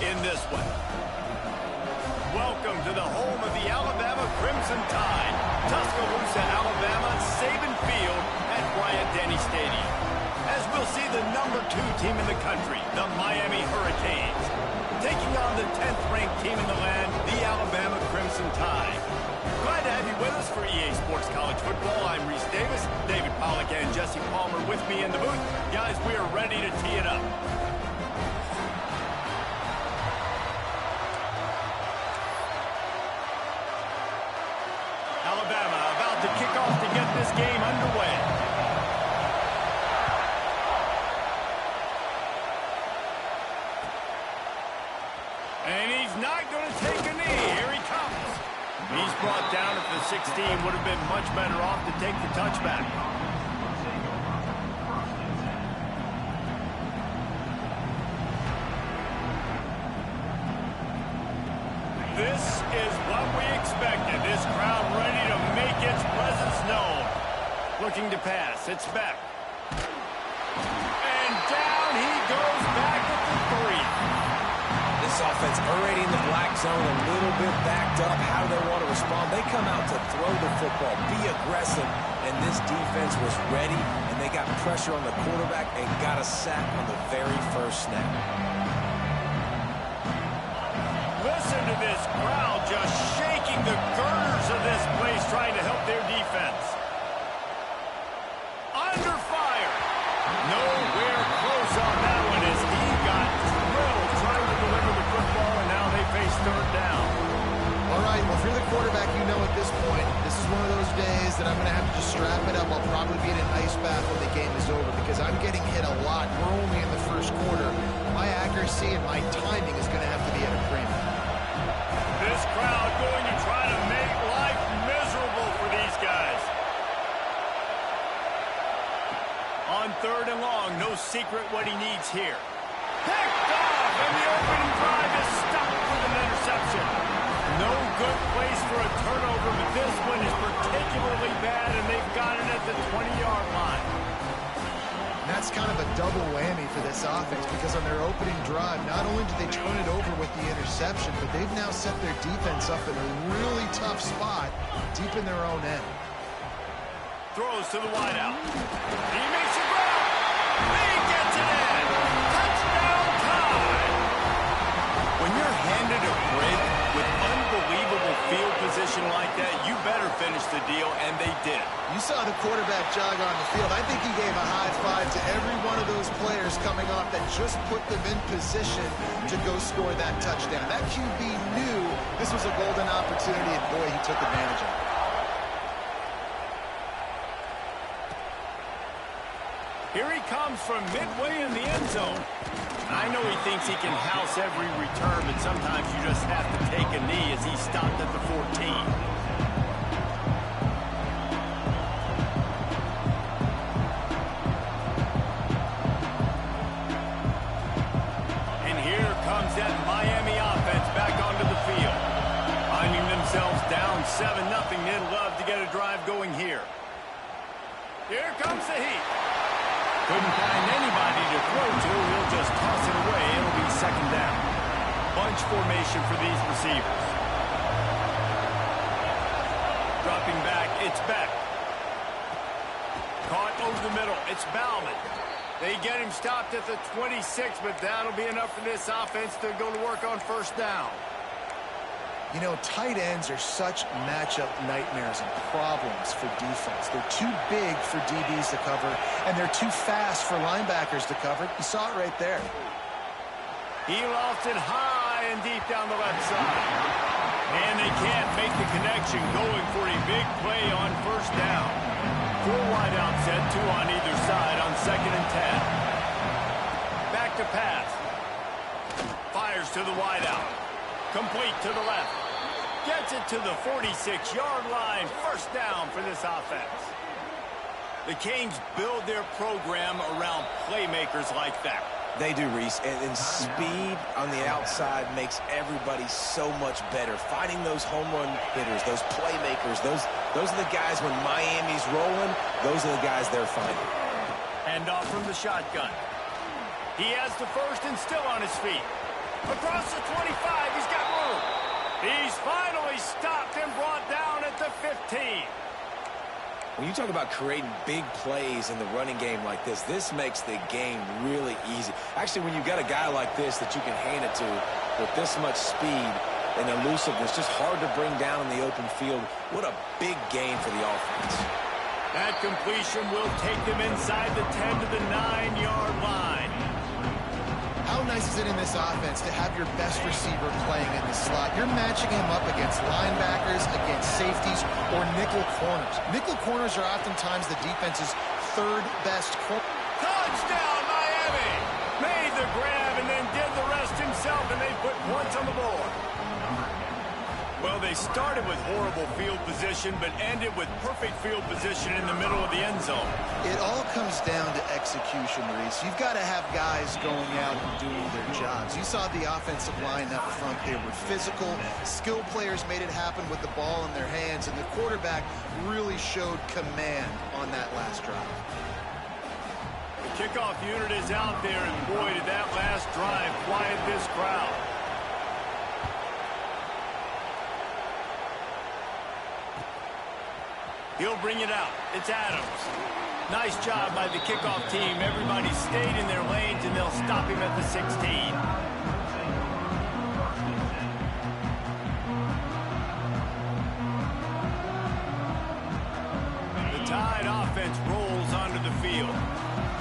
in this one. Welcome to the home of the Alabama Crimson Tide, Tuscaloosa, Alabama, Saban Field at Bryant-Denny Stadium. As we'll see the #2 team in the country, the Miami Hurricanes, taking on the 10th-ranked team in the land, the Alabama Crimson Tide. Glad to have you with us for EA Sports College Football. I'm Reese Davis, David Pollack and Jesse Palmer with me in the booth. Guys, we are ready to tee it up. Alabama about to kick off to get this game underway. And he's not going to take a knee. Here he comes. He's brought down at the 16. Would have been much better off to take the touchback. This is what we expected. This crowd ready to make its presence known. Looking to pass. It's back. And down he goes back at the 3. This offense already in the black zone, a little bit backed up. How do they want to respond? They come out to throw the football, be aggressive, and this defense was ready, and they got pressure on the quarterback and got a sack on the very first snap. Listen to this crowd just shaking the girders of this place, trying to help their defense. Under fire. Nowhere close on that one as he got drilled trying to deliver the football, and now they face third down. All right, well, if you're the quarterback, you know at this point, this is one of those days that I'm going to have to just strap it up. I'll probably be in an ice bath when the game is over because I'm getting hit a lot. We're only in the first quarter. My accuracy and my timing is going to have to be at a premium. This crowd going to try to make life miserable for these guys. On third and long, no secret what he needs here. Picked off, and the opening drive is stopped with an interception. No good place for a turnover, but this one is particularly bad, and they've got it at the 20-yard line. And that's kind of a double whammy for this offense because on their opening drive, not only did they turn it over with the interception, but they've now set their defense up in a really tough spot deep in their own end. Throws to the wideout. He makes a grab. He gets it in. Touchdown time. When you're handed a break with unbelievable field position like that, you better finish the deal, and they did. You saw the quarterback jog on the field. I think he gave a high five to every one of those players coming off that just put them in position to go score that touchdown. That QB knew this was a golden opportunity, and boy, he took advantage of it. Here he comes from midway in the end zone. I know he thinks he can house every return, but sometimes you just have to take a knee as he stopped at the 14. And here comes that Miami offense back onto the field. Finding themselves down 7-0, they'd love to get a drive going here. Here comes the heat. Couldn't find anybody to throw to. He'll just toss it away. It'll be second down. Bunch formation for these receivers. Dropping back, it's Beck. Caught over the middle. It's Bauman. They get him stopped at the 26, but that'll be enough for this offense to go to work on first down. You know, tight ends are such matchup nightmares and problems for defense. They're too big for DBs to cover, and they're too fast for linebackers to cover. You saw it right there. He lofts it high and deep down the left side. And they can't make the connection, going for a big play on first down. 4 wide out set, 2 on either side on 2nd and 10. Back to pass. Fires to the wide out. Complete to the left. Gets it to the 46-yard line. First down for this offense. The Canes build their program around playmakers like that. They do, Reese, and speed on the outside makes everybody so much better. Finding those home run hitters, those playmakers, those are the guys when Miami's rolling, those are the guys they're finding. Hand off from the shotgun. He has the first and still on his feet. Across the 25, he's got room. He's finally stopped and brought down at the 15. When you talk about creating big plays in the running game like this makes the game really easy. Actually, when you've got a guy like this that you can hand it to with this much speed and elusiveness, just hard to bring down in the open field. What a big gain for the offense. That completion will take them inside the 10 to the 9-yard line. How nice is it in this offense to have your best receiver playing in the slot? You're matching him up against linebackers, against safeties, or nickel corners. Nickel corners are oftentimes the defense's third best corner. Touchdown, Miami! Made the grab and then did the rest himself, and they put points on the board. Well, they started with horrible field position, but ended with perfect field position in the middle of the end zone. It all comes down to execution, Reese. You've got to have guys going out and doing their jobs. You saw the offensive line up front. They were physical. Skilled players made it happen with the ball in their hands, and the quarterback really showed command on that last drive. The kickoff unit is out there, and boy, did that last drive quiet this crowd. He'll bring it out. It's Adams. Nice job by the kickoff team. Everybody stayed in their lanes, and they'll stop him at the 16. The Tide offense rolls onto the field.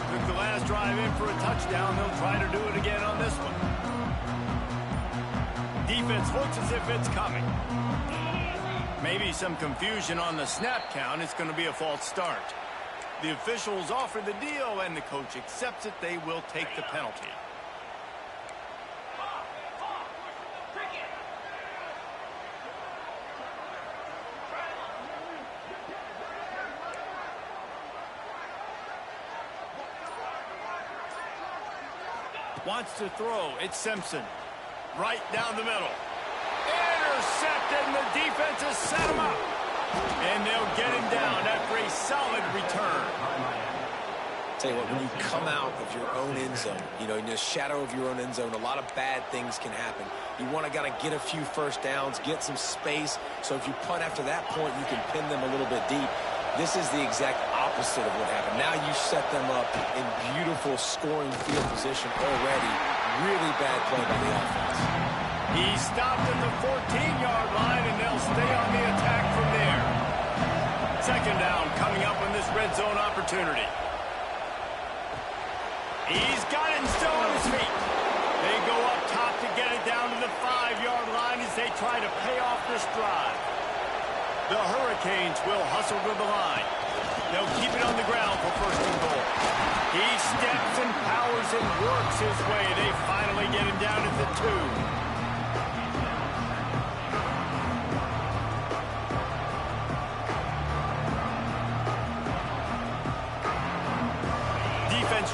Took the last drive in for a touchdown. They'll try to do it again on this one. Defense looks as if it's coming. Maybe some confusion on the snap count. It's going to be a false start. The officials offer the deal, and the coach accepts it. They will take the penalty. Wants to throw. It's Simpson. Right down the middle. Intercepted, and the defense has set him up. And they'll get him down after a solid return. Tell you what, when you come out of your own end zone, you know, in the shadow of your own end zone, a lot of bad things can happen. You want to get a few first downs, get some space, so if you punt after that point, you can pin them a little bit deep. This is the exact opposite of what happened. Now you set them up in beautiful scoring field position already. Really bad play by the offense. He stopped at the 14-yard line, and they'll stay on the attack from there. Second down coming up on this red zone opportunity. He's got it and still on his feet. They go up top to get it down to the 5-yard line as they try to pay off this drive. The Hurricanes will hustle to the line. They'll keep it on the ground for first and goal. He steps and powers and works his way. They finally get him down at the 2.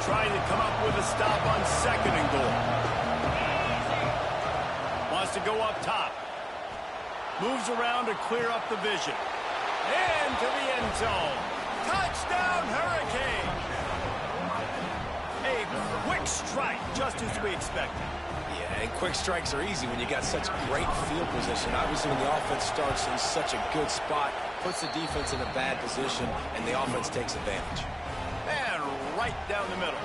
Trying to come up with a stop on second and goal. Wants to go up top. Moves around to clear up the vision. Into the end zone. Touchdown, Hurricane! A quick strike, just as we expected. Yeah, and quick strikes are easy when you got such great field position. Obviously, when the offense starts in such a good spot, puts the defense in a bad position, and the offense takes advantage. And right down the middle.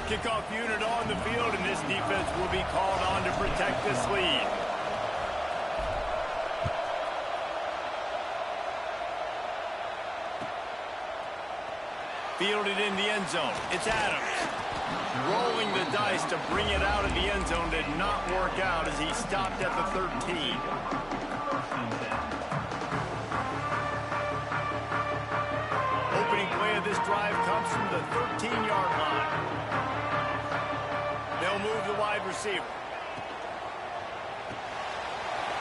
Kickoff unit on the field, and this defense will be called on to protect this lead. Fielded in the end zone. It's Adams. Rolling the dice to bring it out of the end zone did not work out as he stopped at the 13. Opening play of this drive comes from the 13-yard line. They'll move the wide receiver.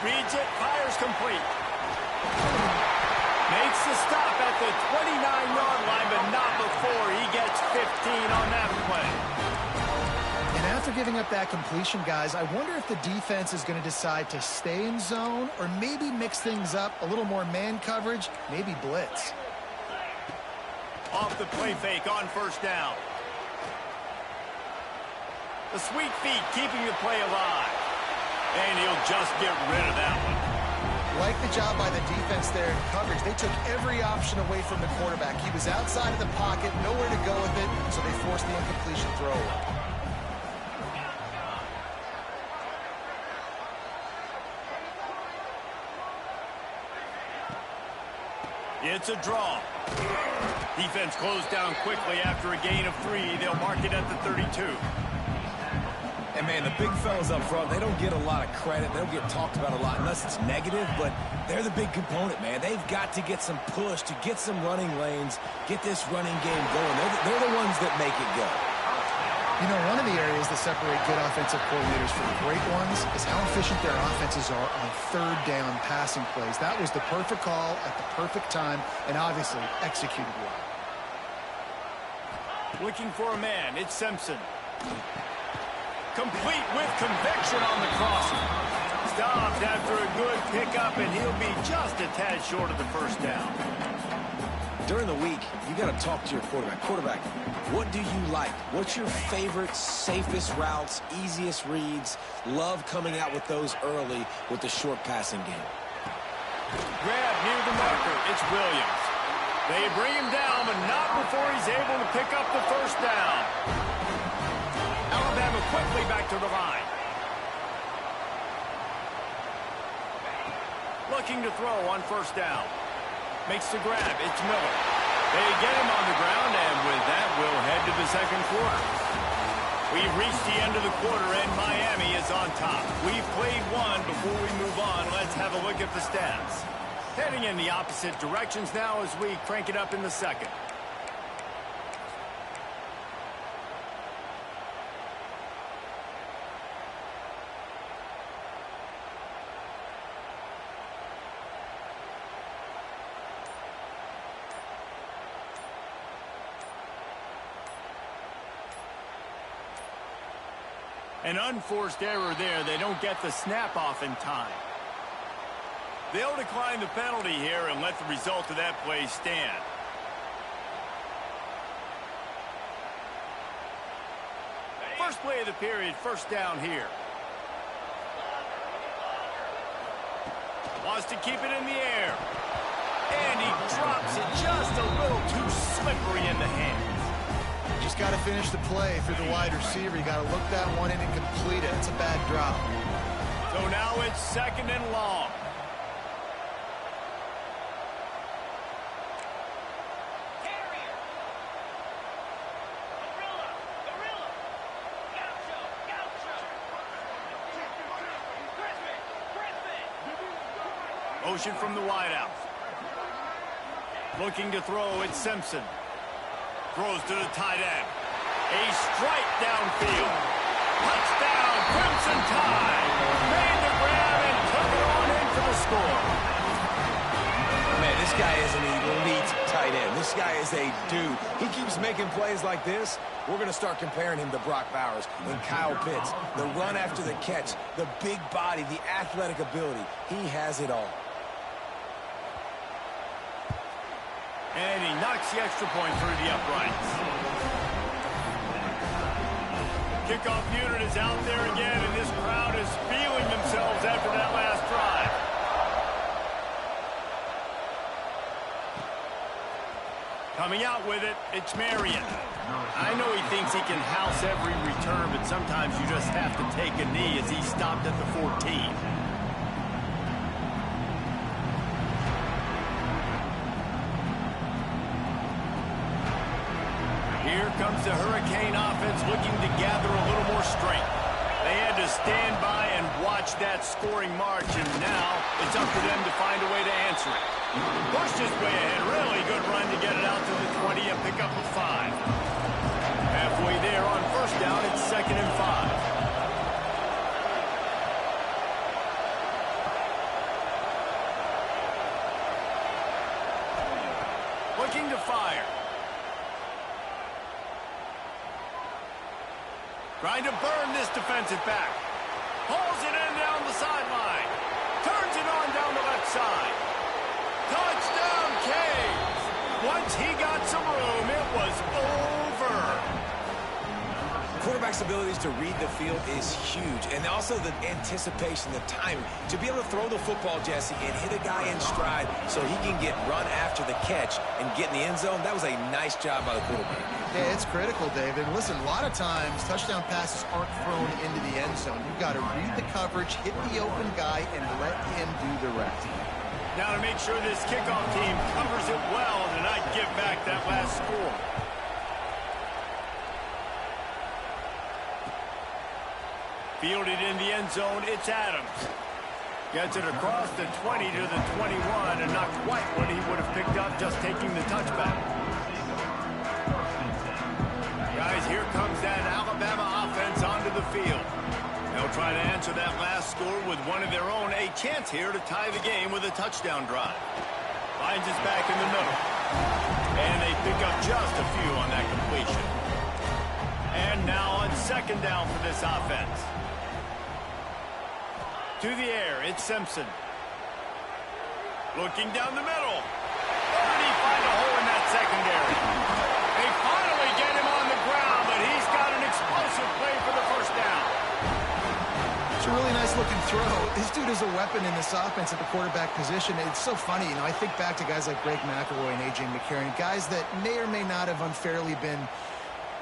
Reads it, fires complete. Makes the stop at the 29-yard line, but not before he gets 15 on that play. And after giving up that completion, guys, I wonder if the defense is going to decide to stay in zone or maybe mix things up, a little more man coverage, maybe blitz. off the play fake on first down. The sweet feet keeping the play alive. And he'll just get rid of that one. Like the job by the defense there in coverage. They took every option away from the quarterback. He was outside of the pocket, nowhere to go with it, so they forced the incompletion throw. It's a draw. Defense closed down quickly after a gain of 3. They'll mark it at the 32. And, man, the big fellas up front, they don't get a lot of credit. They don't get talked about a lot unless it's negative, but they're the big component, man. They've got to get some push to get some running lanes, get this running game going. They're the ones that make it go. You know, one of the areas that separate good offensive coordinators from great ones is how efficient their offenses are on third down passing plays. That was the perfect call at the perfect time and obviously executed well. Looking for a man. It's Simpson. Complete with conviction on the crossing. Stopped after a good pickup, and he'll be just a tad short of the first down. During the week, you got to talk to your quarterback. Quarterback, what do you like? What's your favorite, safest routes, easiest reads? Love coming out with those early with the short passing game. Grab near the marker. It's Williams. They bring him down, but not before he's able to pick up the first down. Alabama quickly back to the line. Looking to throw on first down. Makes the grab. It's Miller. They get him on the ground, and with that, we'll head to the second quarter. We've reached the end of the quarter, and Miami is on top. We've played one. Before we move on, let's have a look at the stats. Heading in the opposite directions now as we crank it up in the second. An unforced error there. They don't get the snap off in time. They'll decline the penalty here and let the result of that play stand. First play of the period, first down here. Wants to keep it in the air. And he drops it just a little too slippery in the hands. Just got to finish the play through the wide receiver. You got to look that one in and complete it. It's a bad drop. So now it's second and long. Motion from the wideout. Looking to throw, it's Simpson. Throws to the tight end. A strike downfield. Touchdown, Crimson Tide. Made the grab and took it on in for the score. Man, this guy is an elite tight end. This guy is a dude. He keeps making plays like this. We're going to start comparing him to Brock Bowers and Kyle Pitts. The run after the catch, the big body, the athletic ability. He has it all. And he knocks the extra point through the uprights. Kickoff unit is out there again, and this crowd is feeling themselves after that last drive. Coming out with it, it's Marion. I know he thinks he can house every return, but sometimes you just have to take a knee as he stopped at the 14. Here comes the Hurricane offense looking to gather a little more strength. They had to stand by and watch that scoring march, and now it's up to them to find a way to answer it. Pushed his way ahead. Really good run to get it out to the 20 and pick up a 5. Halfway there on first down, it's second and 5. Looking to fire. Trying to burn this defensive back. Pulls it in down the sideline. Turns it on down the left side. Touchdown, Canes. Once he got some room. It was over. Quarterback's abilities to read the field is huge, and also the anticipation, the timing. To be able to throw the football, Jesse, and hit a guy in stride so he can get run after the catch and get in the end zone, that was a nice job by the quarterback. Yeah, it's critical, David. Listen, a lot of times, touchdown passes aren't thrown into the end zone. You've got to read the coverage, hit the open guy, and let him do the rest. Now to make sure this kickoff team covers it well and not give back that last score. Fielded in the end zone, it's Adams. Gets it across the 20 to the 21, and not quite what he would have picked up just taking the touchback. Guys, here comes that Alabama offense onto the field. They'll try to answer that last score with one of their own. A chance here to tie the game with a touchdown drive. Finds us back in the middle. And they pick up just a few on that completion. And now on second down for this offense. To the air, it's Simpson. Looking down the middle. Oh, and he finds a hole in that secondary. They finally get him on the ground, but he's got an explosive play for the first down. It's a really nice looking throw. This dude is a weapon in this offense at the quarterback position. It's so funny, you know, I think back to guys like Greg McElroy and A.J. McCarron, guys that may or may not have unfairly been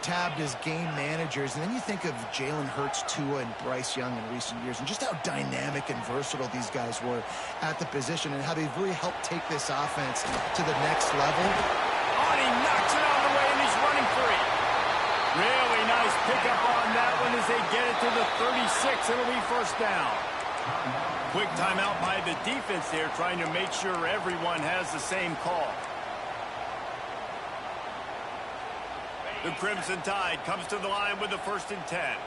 tabbed as game managers, and then you think of Jalen Hurts, Tua, and Bryce Young in recent years, and just how dynamic and versatile these guys were at the position, and how they've really helped take this offense to the next level. Oh, and he knocks it out of the way, and he's running free. Really nice pickup on that one as they get it to the 36. It'll be first down. Quick timeout by the defense there, trying to make sure everyone has the same call. The Crimson Tide comes to the line with the 1st and 10.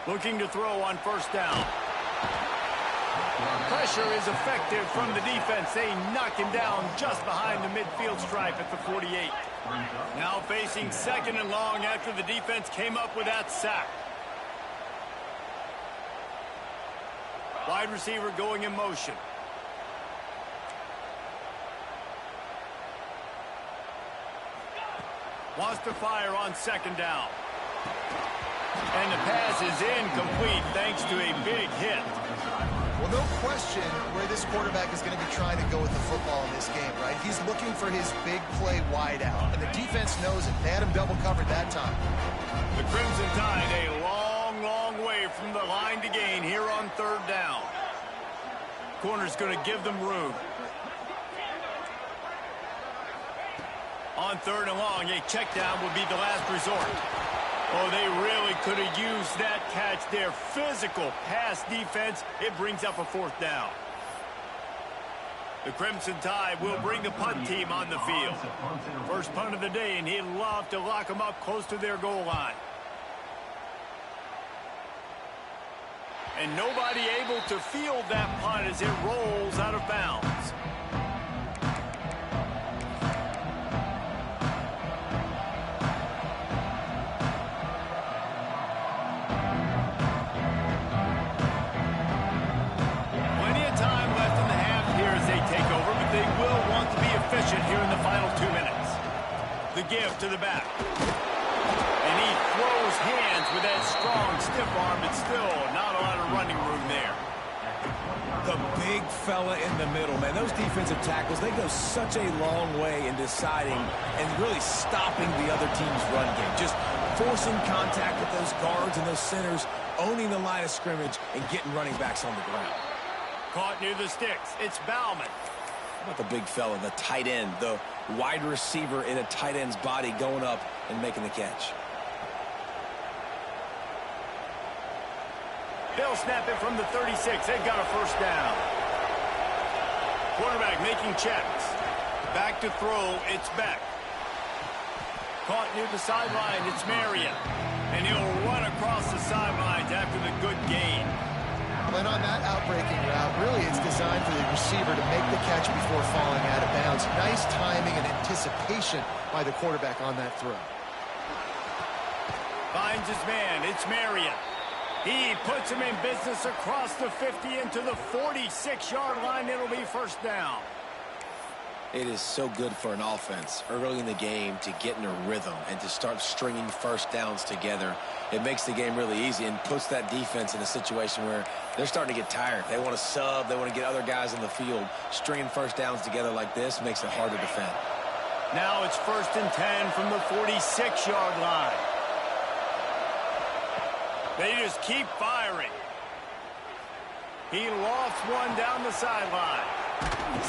Looking to throw on first down. Pressure is effective from the defense. They knock him down just behind the midfield stripe at the 48. Now facing second and long after the defense came up with that sack. Wide receiver going in motion. Wants to fire on second down. And the pass is incomplete thanks to a big hit. Well, no question where this quarterback is going to be trying to go with the football in this game, right? He's looking for his big play wide out, and the defense knows it. They had him double covered that time. The Crimson Tide a long way from the line to gain here on third down. Corner's going to give them room. On third and long, a check down would be the last resort. Oh, they really could have used that catch there. Physical pass defense. It brings up a fourth down. The Crimson Tide will bring the punt team on the field. First punt of the day, and he'd love to lock them up close to their goal line. And nobody able to field that punt as it rolls out of bounds. Plenty of time left in the half here as they take over, but they will want to be efficient here in the final 2 minutes. The give to the back. And he throws hands with that strong, stiff arm, but still not a lot of running room there. The big fella in the middle, man. Those defensive tackles, they go such a long way in deciding and really stopping the other team's run game. Just forcing contact with those guards and those centers, owning the line of scrimmage, and getting running backs on the ground. Caught near the sticks. It's Bauman. How about the big fella, the tight end, the wide receiver in a tight end's body going up and making the catch. They'll snap it from the 36. They've got a first down. Quarterback making checks. Back to throw. It's Beck. Caught near the sideline. It's Marion. And he'll run across the sidelines after the good gain. And on that outbreaking route, really it's designed for the receiver to make the catch before falling out of bounds. Nice timing and anticipation by the quarterback on that throw. Finds his man. It's Marion. He puts him in business across the 50 into the 46-yard line. It'll be first down. It is so good for an offense early in the game to get in a rhythm and to start stringing first downs together. It makes the game really easy and puts that defense in a situation where they're starting to get tired. They want to sub. They want to get other guys in the field. Stringing first downs together like this makes it hard to defend. Now it's 1st and 10 from the 46-yard line. They just keep firing. He lofts one down the sideline.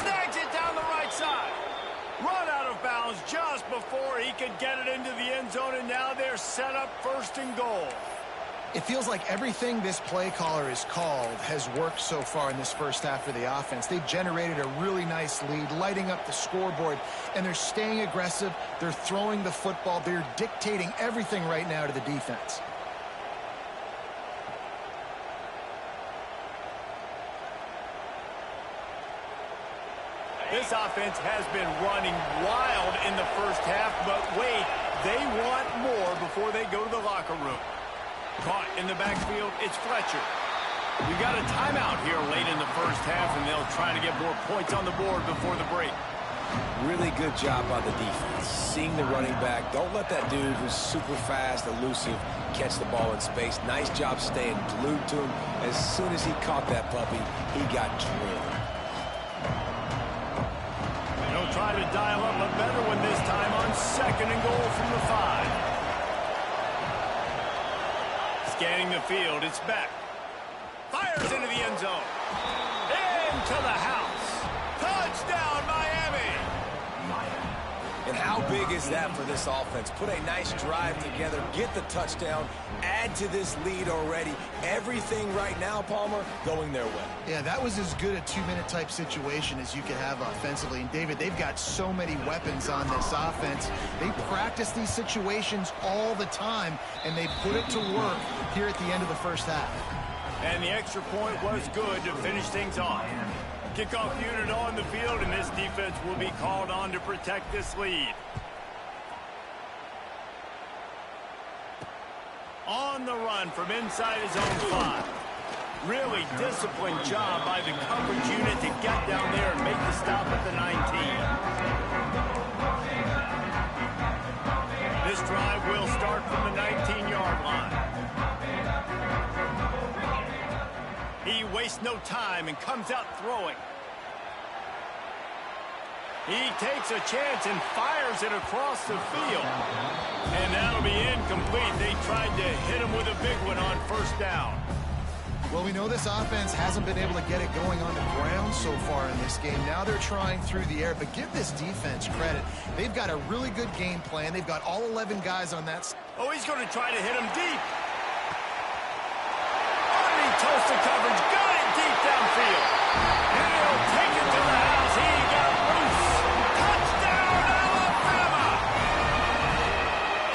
Snags it down the right side. Run out of bounds just before he could get it into the end zone, and now they're set up 1st and goal. It feels like everything this play caller has called has worked so far in this first half for the offense. They've generated a really nice lead, lighting up the scoreboard, and they're staying aggressive. They're throwing the football. They're dictating everything right now to the defense. This offense has been running wild in the first half, but wait, they want more before they go to the locker room. Caught in the backfield, it's Fletcher. We've got a timeout here late in the first half, and they'll try to get more points on the board before the break. Really good job by the defense. Seeing the running back. Don't let that dude who's super fast, elusive, catch the ball in space. Nice job staying glued to him. As soon as he caught that puppy, he got drilled. They'll try to dial up a better one this time on 2nd and goal from the 5. Scanning the field, it's Beck. Fires into the end zone. Into the house. Touchdown, Miami. And how big is that for this offense? Put a nice drive together, get the touchdown, add to this lead already. Everything right now, Palmer, going their way. Yeah, that was as good a 2-minute type situation as you could have offensively. And, David, they've got so many weapons on this offense. They practice these situations all the time, and they put it to work here at the end of the first half. And the extra point was good to finish things off. Kickoff unit on the field, and this defense will be called on to protect this lead. On the run from inside his own 5. Really disciplined job by the coverage unit to get down there and make the stop at the 19. This drive will start from the 19-yard line. He wastes no time and comes out throwing. He takes a chance and fires it across the field. And that'll be incomplete. They tried to hit him with a big one on 1st down. Well, we know this offense hasn't been able to get it going on the ground so far in this game. Now they're trying through the air, but give this defense credit. They've got a really good game plan. They've got all 11 guys on that. Oh, he's going to try to hit him deep. Toast to coverage, got it deep downfield. And he'll take it to the house. He got loose. Touchdown, Alabama!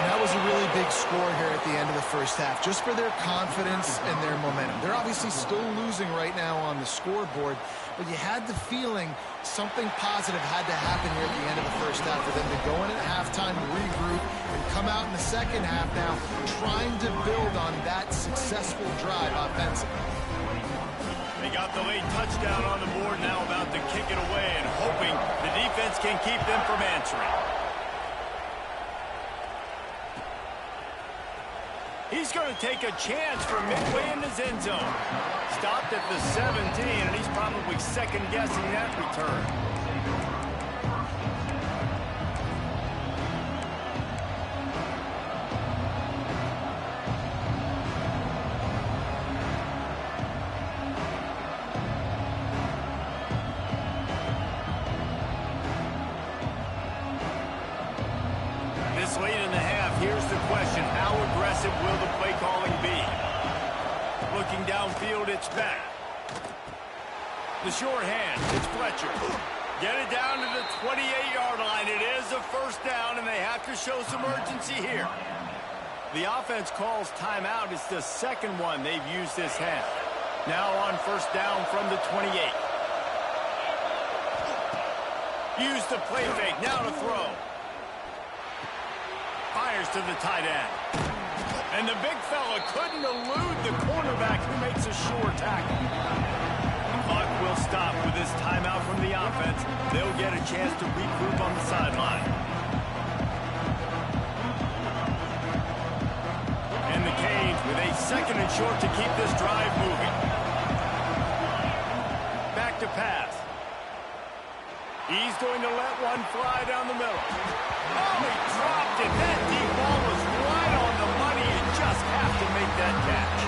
And that was a really big score here at the end of the first half, just for their confidence and their momentum. They're obviously still losing right now on the scoreboard, but you had the feeling something positive had to happen here at the end of the first half for them to go in at halftime, regroup, and come out in the second half now trying to build on that successful drive offensively. They got the late touchdown on the board, now about to kick it away and hoping the defense can keep them from answering. He's going to take a chance from midway in his end zone. Stopped at the 17, and he's probably second-guessing that return. This late in the half, here's the question. How aggressive will the play calling be? Looking downfield, it's Beck. The short hand, it's Fletcher. Get it down to the 28-yard line. It is a 1st down, and they have to show some urgency here. The offense calls timeout. It's the second one they've used this half. Now on 1st down from the 28. Use the play fake. Now to throw. Fires to the tight end. And the big fella couldn't elude the cornerback who makes a sure tackle. The clock will stop with this timeout from the offense. They'll get a chance to regroup on the sideline. And the Canes with a second and short to keep this drive moving. Back to pass. He's going to let one fly down the middle. Oh, he dropped it. That deep ball was right on the money. You just have to make that catch.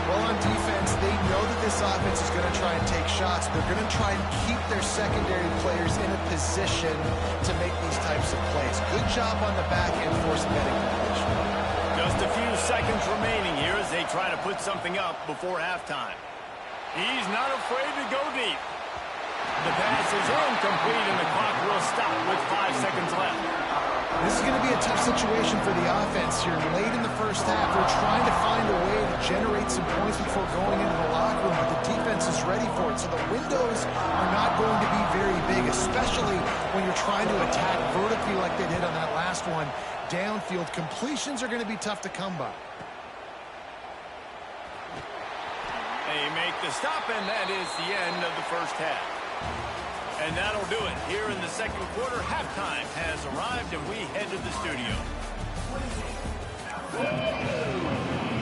Well, on defense, they know that this offense is going to try and take shots. They're going to try and keep their secondary players in a position to make these types of plays. Good job on the back end forcing that incompletion. Just a few seconds remaining here as they try to put something up before halftime. He's not afraid to go deep. The pass is incomplete, and the clock will stop with 5 seconds left. This is going to be a tough situation for the offense here. Late in the first half, they're trying to find a way to generate some points before going into the locker room, but the defense is ready for it. So the windows are not going to be very big, especially when you're trying to attack vertically like they did on that last one. Downfield completions are going to be tough to come by. They make the stop, and that is the end of the first half. And that'll do it. Here in the second quarter, halftime has arrived, and we head to the studio.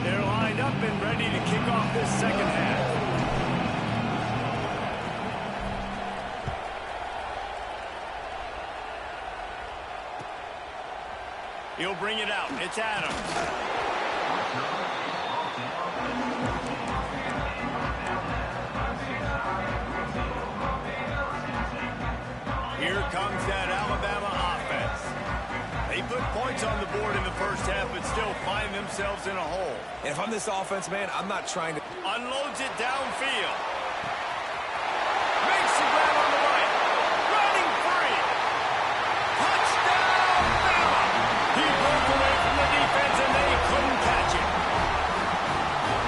They're lined up and ready to kick off this second half. He'll bring it out. It's Adams. Here comes that Alabama offense. They put points on the board in the first half, but still find themselves in a hole. And if I'm this offense, man, I'm not trying to... Unloads it downfield. Makes the grab on the right. Running free. Touchdown, Bama! He broke away from the defense, and they couldn't catch him.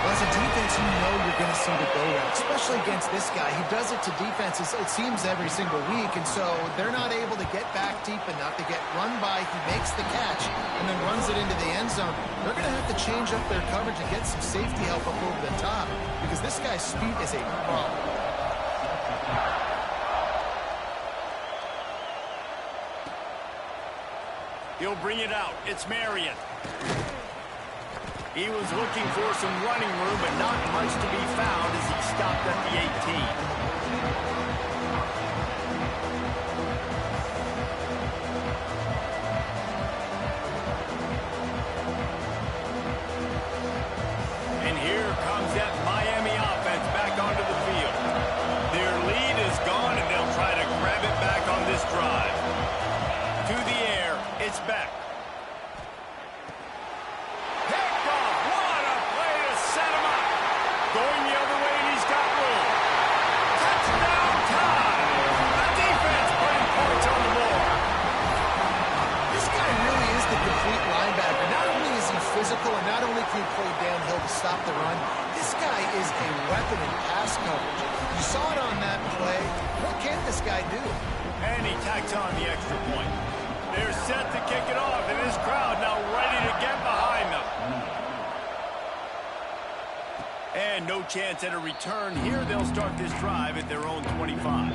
Well, as a defense, you know you're going to see the go route, especially against this guy. He does it to defenses, it seems, every single week, and so they're not able to get back deep enough to get run by. He makes the catch and then runs it into the end zone. They're going to have to change up their coverage and get some safety help up over the top because this guy's speed is a problem. He'll bring it out. It's Marion. He was looking for some running room, but not much to be found as he stopped at the 18. And here comes that Miami offense back onto the field. Their lead is gone, and they'll try to grab it back on this drive. To the air, it's Beck. Going the other way, and he's got room. Touchdown time! The defense putting points on the board. This guy really is the complete linebacker. Not only is he physical, and not only can he play downhill to stop the run, this guy is a weapon in pass coverage. You saw it on that play. What can this guy do? And he tacks on the extra point. They're set to kick it off, and this crowd now ready to get behind them. And no chance at a return here. They'll start this drive at their own 25.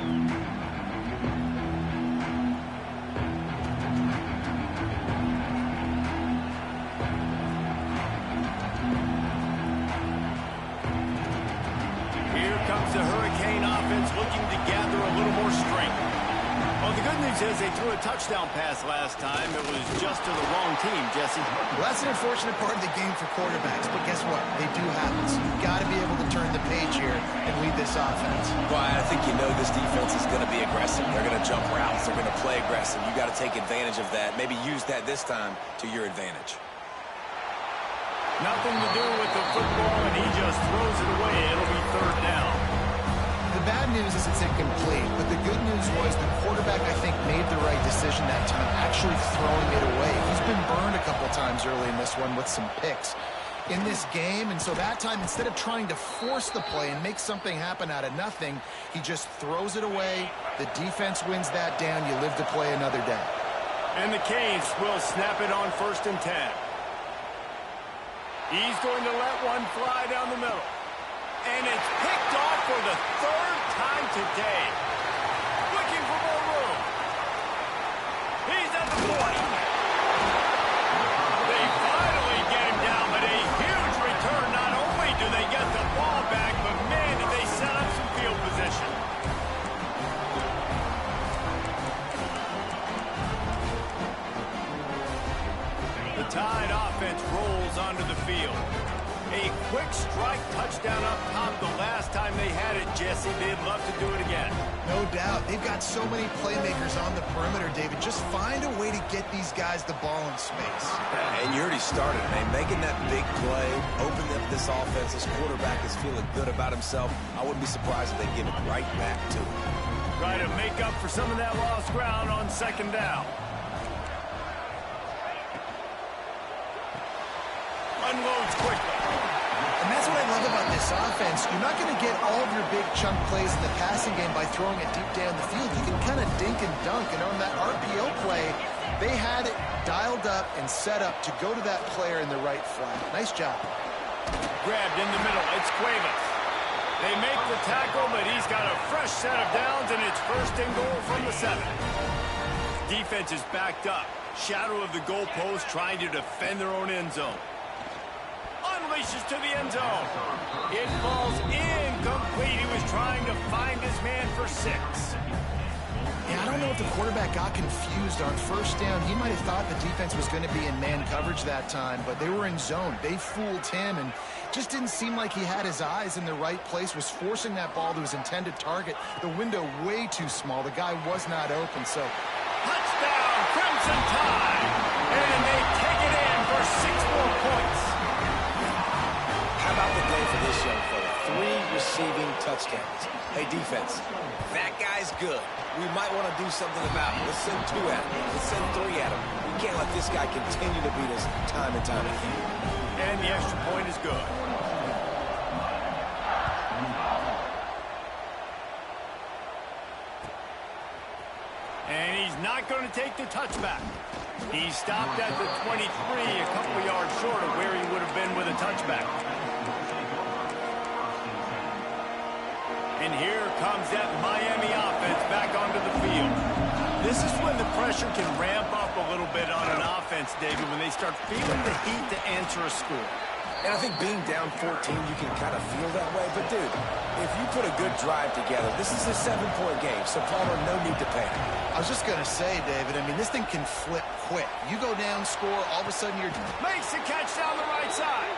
Here comes the Hurricane offense looking to gather a little more strength. Well, the good news is they threw a touchdown pass last time. It was just to the wrong team, Jesse. Well, that's an unfortunate part of the game for quarterbacks, but guess what? They do happen. So you've got to be able to turn the page here and lead this offense. Well, I think you know this defense is going to be aggressive. They're going to jump routes. They're going to play aggressive. You got to take advantage of that. Maybe use that this time to your advantage. Nothing to do with the football, and he just throws it away. It'll be third down. The bad news is it's incomplete, but the good news was the quarterback, I think, made the right decision that time, actually throwing it away. He's been burned a couple times early in this one with some picks in this game, and so that time, instead of trying to force the play and make something happen out of nothing, he just throws it away. The defense wins that down. You live to play another day. And the Canes will snap it on 1st and 10. He's going to let one fly down the middle. And it's picked off for the third time today. Looking for more room. He's at the 20. They finally get him down, but a huge return. Not only do they get the ball back, but man, did they set up some field position. The Tide offense rolls onto the field. A quick strike touchdown up top the last time they had it, Jesse. They'd love to do it again. No doubt. They've got so many playmakers on the perimeter, David. Just find a way to get these guys the ball in space. And you already started, man. Making that big play, opening up this offense. This quarterback is feeling good about himself. I wouldn't be surprised if they give it right back to him. Try to make up for some of that lost ground on second down. Unloads quickly. And that's what I love about this offense. You're not going to get all of your big chunk plays in the passing game by throwing it deep down the field. You can kind of dink and dunk. And on that RPO play, they had it dialed up and set up to go to that player in the right flat. Nice job. Grabbed in the middle. It's Cuevas. They make the tackle, but he's got a fresh set of downs, and it's first and goal from the 7. Defense is backed up. Shadow of the goalpost trying to defend their own end zone. Unleashes to the end zone. It falls incomplete. He was trying to find his man for 6. Yeah, I don't know if the quarterback got confused on first down. He might have thought the defense was going to be in man coverage that time, but they were in zone. They fooled him, and just didn't seem like he had his eyes in the right place, was forcing that ball to his intended target. The window way too small. The guy was not open, so... Touchdown, Crimson Tide! And they take it in for 6 more points. How about the day for this young fella? 3 receiving touchdowns. Hey, defense, that guy's good. We might want to do something about it. Let's send 2 at him. Let's send 3 at him. We can't let this guy continue to beat us time and time again. And the extra point is good. And he's not going to take the touchback. He stopped at the 23, a couple yards short of where he would have been with a touchback. And here comes that Miami offense back onto the field. This is when the pressure can ramp up a little bit on an offense, David, when they start feeling the heat to answer a score. And I think being down 14, you can kind of feel that way. But, dude, if you put a good drive together, this is a 7-point game, so Palmer, no need to panic. I was just going to say, David, I mean, this thing can flip quick. You go down, score, all of a sudden you're... Makes the catch down the right side.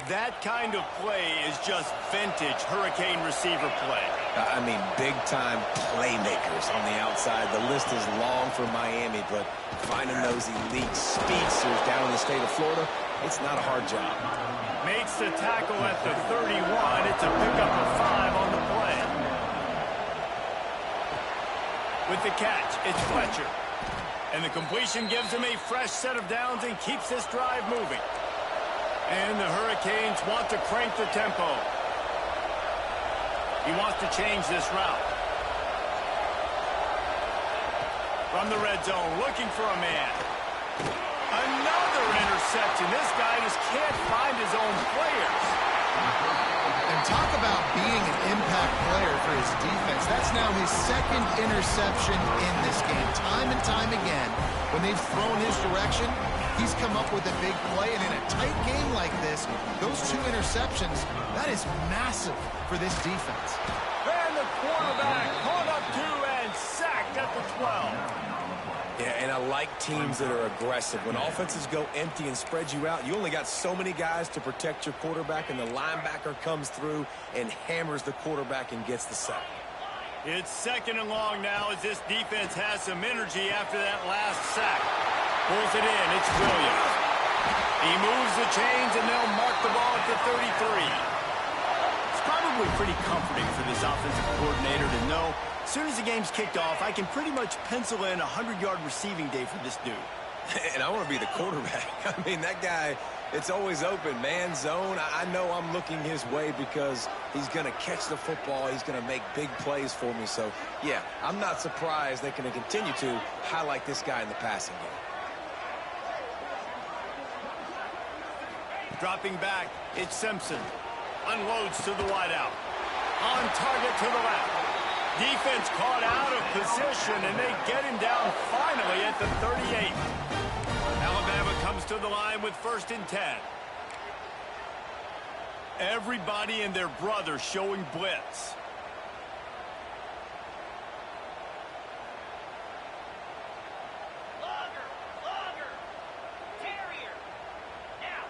That kind of play is just vintage Hurricane receiver play. I mean, big-time playmakers on the outside. The list is long for Miami, but finding those elite speedsters down in the state of Florida, it's not a hard job. Makes the tackle at the 31. It's a pickup of 5 on the play. With the catch, it's Fletcher. And the completion gives him a fresh set of downs and keeps this drive moving. And the Hurricanes want to crank the tempo. He wants to change this route. From the red zone, looking for a man. Another interception. This guy just can't find his own players. And talk about being an impact player for his defense. That's now his 2nd interception in this game. Time and time again, when they've thrown his direction, he's come up with a big play. And in a tight game like this, those 2 interceptions, that is massive for this defense. And the quarterback caught up 2 and sacked at the 12. Yeah, and I like teams that are aggressive. When offenses go empty and spread you out, you only got so many guys to protect your quarterback, and the linebacker comes through and hammers the quarterback and gets the sack. It's 2nd and long now as this defense has some energy after that last sack. Pulls it in. It's Williams. He moves the chains, and they'll mark the ball at the 33. It's probably pretty comforting for this offensive coordinator to know as soon as the game's kicked off, I can pretty much pencil in a 100-yard receiving day for this dude. And I want to be the quarterback. I mean, that guy It's always open, man zone. I know I'm looking his way because he's going to catch the football. He's going to make big plays for me. So, yeah, I'm not surprised they're going to continue to highlight this guy in the passing game. Dropping back, it's Simpson. Unloads to the wideout. On target to the left. Defense caught out of position, and they get him down finally at the 38. Alabama comes to the line with 1st and 10. Everybody and their brother showing blitz. Terrier. Now.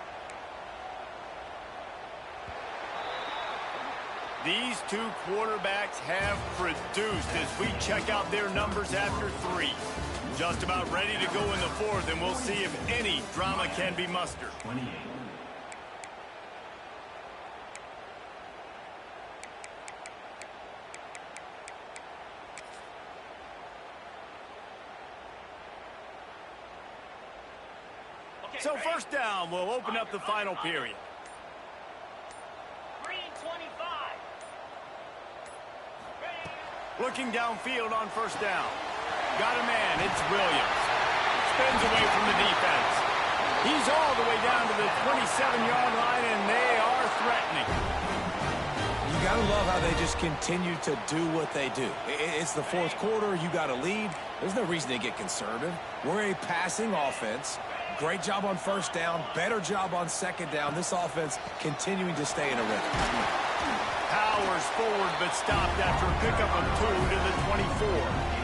These two quarterbacks have produced as we check out their numbers after 3. Just about ready to go in the 4th, and we'll see if any drama can be mustered. 28. So 1st down will open up the final period. Green 25. Looking downfield on 1st down. Got a man, it's Williams. Spins away from the defense. He's all the way down to the 27-yard line, and they are threatening. You got to love how they just continue to do what they do. It's the 4th quarter. You got a lead. There's no reason to get conservative. We're a passing offense. Great job on 1st down. Better job on 2nd down. This offense continuing to stay in a rhythm. Powers forward, but stopped after a pickup of 2 to the 24.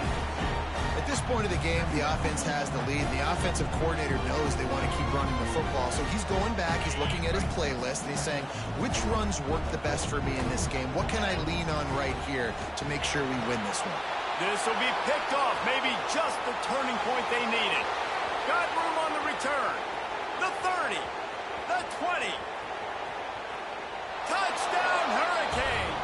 At this point of the game, the offense has the lead. The offensive coordinator knows they want to keep running the football. So he's going back, he's looking at his playlist, and he's saying, which runs work the best for me in this game? What can I lean on right here to make sure we win this one? This will be picked off, maybe just the turning point they needed. Got room on the return. The 30, the 20. Touchdown, Hurricane!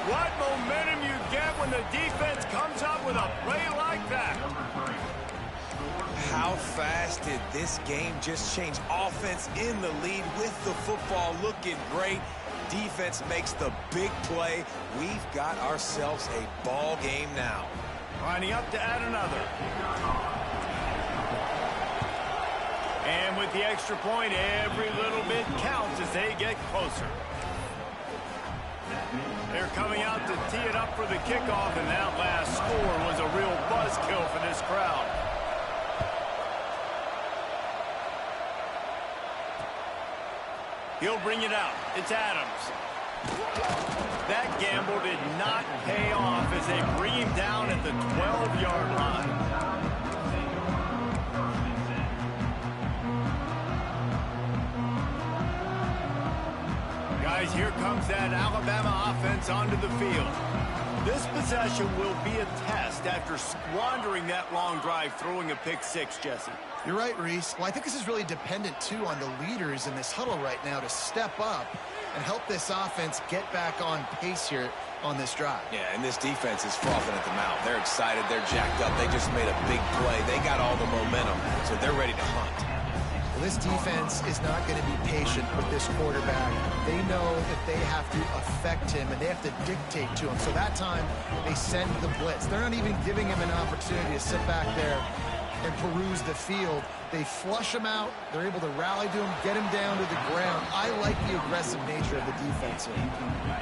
What momentum you get when the defense comes up with a play like that. How fast did this game just change? Offense in the lead with the football looking great. Defense makes the big play. We've got ourselves a ball game now. Lining up to add another. And with the extra point, every little bit counts as they get closer. They're coming out to tee it up for the kickoff, and that last score was a real buzzkill for this crowd. He'll bring it out. It's Adams. That gamble did not pay off as they bring him down at the 12-yard line. Guys, here comes that Alabama offense onto the field. This possession will be a test after squandering that long drive, throwing a pick 6, Jesse. You're right, Reese. Well, I think this is really dependent, too, on the leaders in this huddle right now to step up and help this offense get back on pace here on this drive. Yeah, and this defense is frothing at the mouth. They're excited. They're jacked up. They just made a big play. They got all the momentum, so they're ready to hunt. Well, this defense is not going to be patient with this quarterback. They know that they have to affect him, and they have to dictate to him. So that time, they send the blitz. They're not even giving him an opportunity to sit back there and peruse the field. They flush him out. They're able to rally to him, get him down to the ground. I like the aggressive nature of the defense here.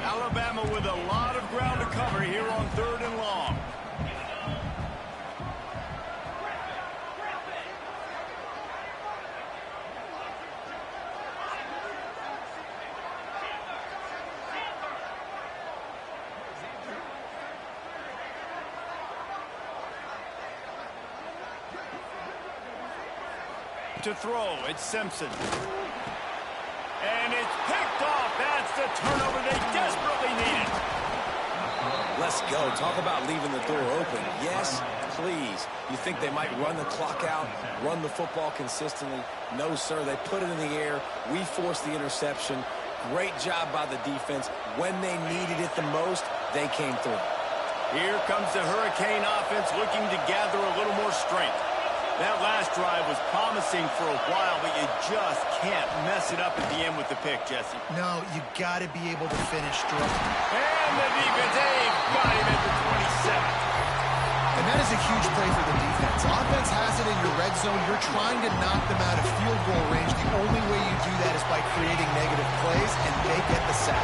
Alabama with a lot of ground to cover here on 3rd and long. To throw, it's Simpson. And it's picked off. That's the turnover they desperately needed. Let's go. Talk about leaving the door open. Yes, please. You think they might run the clock out, run the football consistently? No, sir. They put it in the air. We forced the interception. Great job by the defense. When they needed it the most, they came through. Here comes the Hurricane offense looking to gather a little more strength. That last drive was promising for a while, but you just can't mess it up at the end with the pick, Jesse. No, you got to be able to finish strong. And the defense, they've got him at the 27. And that is a huge play for the defense. Offense has it in your red zone. You're trying to knock them out of field goal range. The only way you do that is by creating negative plays, and they get the sack.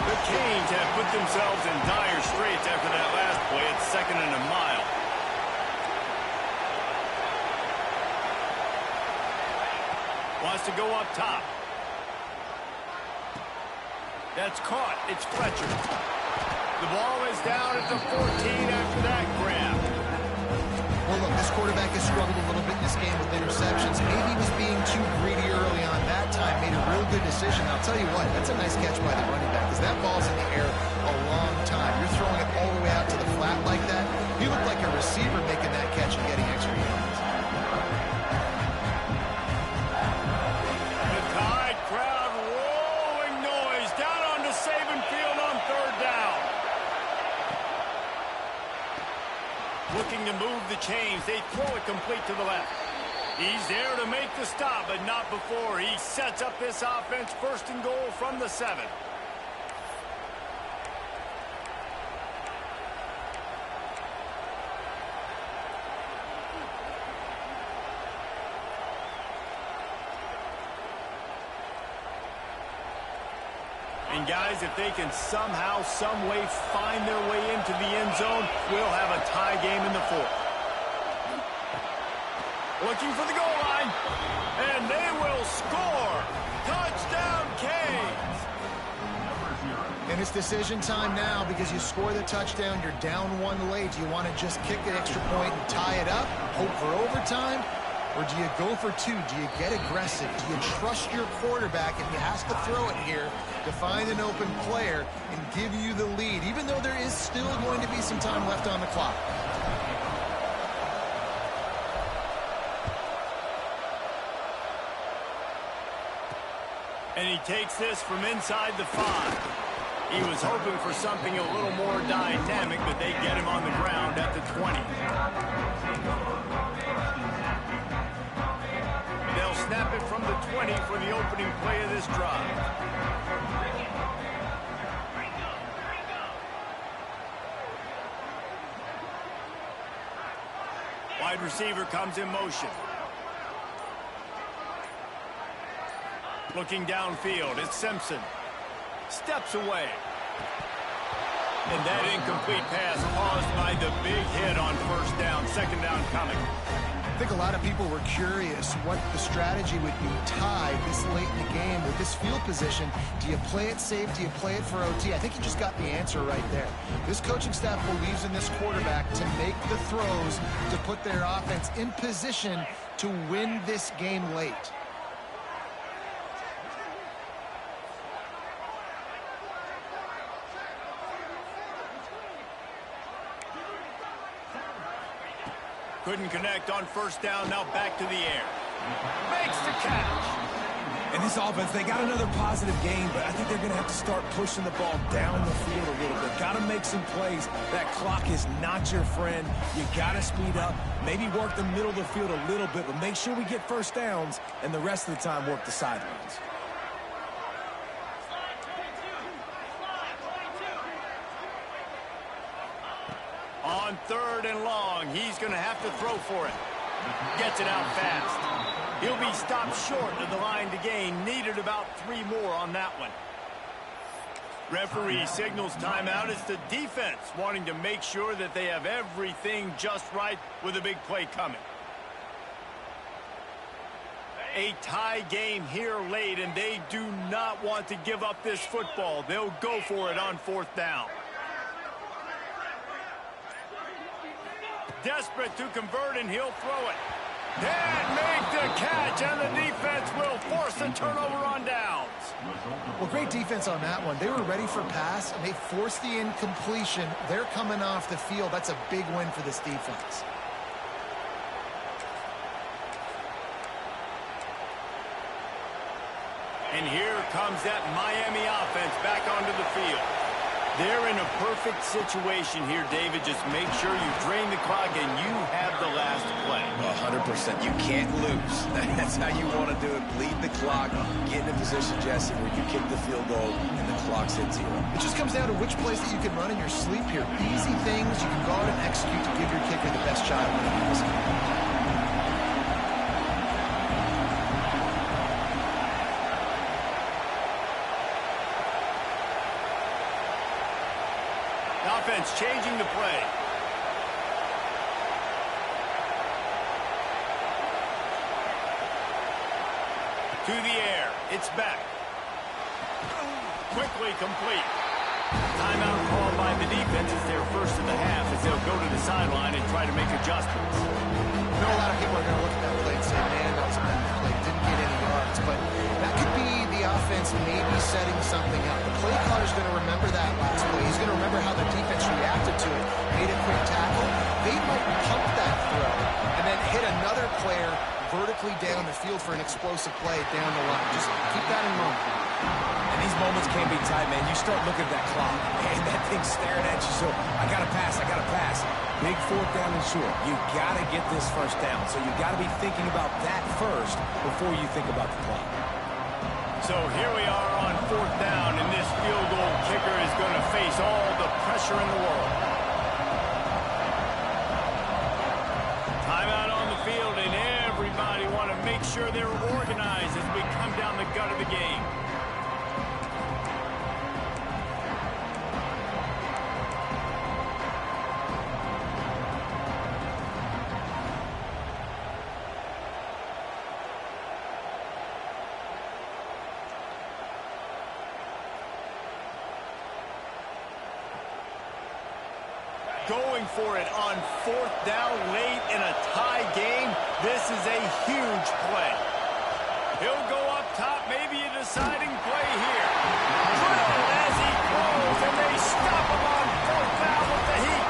The Canes have put themselves in dire straits after that last play at 2nd and a mile. Wants to go up top. That's caught. It's Fletcher. The ball is down at the 14 after that grab. Well, look, this quarterback has struggled a little bit in this game with interceptions. Maybe he was being too greedy early on. That time made a real good decision. I'll tell you what, that's a nice catch by the running back because that ball's in the air a long time. You're throwing it all the way out to the flat like that. He looked like a receiver making that catch and getting extra yards. The Tide crowd rolling noise down onto Saban Field on 3rd down. Looking to move the chains. They throw it complete to the left. He's there to make the stop, but not before. He sets up this offense 1st and goal from the 7. And guys, if they can somehow, some way find their way into the end zone, we'll have a tie game in the 4th. Looking for the goal line, and they will score. Touchdown, Canes. And it's decision time now because you score the touchdown, you're down 1 late. Do you want to just kick the extra point and tie it up, hope for overtime? Or do you go for 2? Do you get aggressive? Do you trust your quarterback if he has to throw it here to find an open player and give you the lead, even though there is still going to be some time left on the clock? And he takes this from inside the 5. He was hoping for something a little more dynamic, but they get him on the ground at the 20. They'll snap it from the 20 for the opening play of this drive. Wide receiver comes in motion. Looking downfield, it's Simpson. Steps away. And that incomplete pass caused by the big hit on 1st down. 2nd down coming. I think a lot of people were curious what the strategy would be tied this late in the game with this field position. Do you play it safe? Do you play it for OT? I think you just got the answer right there. This coaching staff believes in this quarterback to make the throws to put their offense in position to win this game late. Couldn't connect on 1st down, now back to the air. Makes the catch. And this offense, they got another positive game, but I think they're going to have to start pushing the ball down the field a little bit. Got to make some plays. That clock is not your friend. You got to speed up, maybe work the middle of the field a little bit, but make sure we get 1st downs, and the rest of the time work the sidelines. On 3rd and long, he's going to have to throw for it. Gets it out fast. He'll be stopped short of the line to gain. Needed about 3 more on that one. Referee signals timeout. It's the defense wanting to make sure that they have everything just right with a big play coming. A tie game here late, and they do not want to give up this football. They'll go for it on 4th down. Desperate to convert, and he'll throw it. And make the catch, and the defense will force a turnover on downs. Well, great defense on that one. They were ready for pass, and they forced the incompletion. They're coming off the field. That's a big win for this defense. And here comes that Miami offense back onto the field. They're in a perfect situation here, David. Just make sure you drain the clock and you have the last play. 100%. You can't lose. That's how you want to do it. Bleed the clock. Get in a position, Jesse, where you kick the field goal and the clock's at 0. It just comes down to which plays that you can run in your sleep here. Easy things you can go out and execute to give your kicker the best shot at winning this game. Offense changing the play. To the air. It's back. Quickly complete. Timeout called by the defense as their first of the half as they'll go to the sideline and try to make adjustments. I know a lot of people are going to look at that play and say, man, that was a bad play. Didn't get any yards. But that could be the offense maybe setting something up. The play caller's going to remember that last play. He's going to remember how the defense reacted to it. Made a quick tackle. They might pump that throw and then hit another player vertically down the field for an explosive play down the line. Just keep that in mind. And these moments can be tight, man. You start looking at that clock, and that thing's staring at you. So I got to pass. Big 4th down and short. You got to get this first down. So you got to be thinking about that first before you think about the clock. So here we are on 4th down, and this field goal kicker is going to face all the pressure in the world. Timeout on the field, and everybody want to make sure they're organized as we come down the gut of the game. Going for it on 4th down late in a tie game. This is a huge play. He'll go up top, maybe a deciding play here. Drilled as he throws, and they stop him on 4th down with the heat.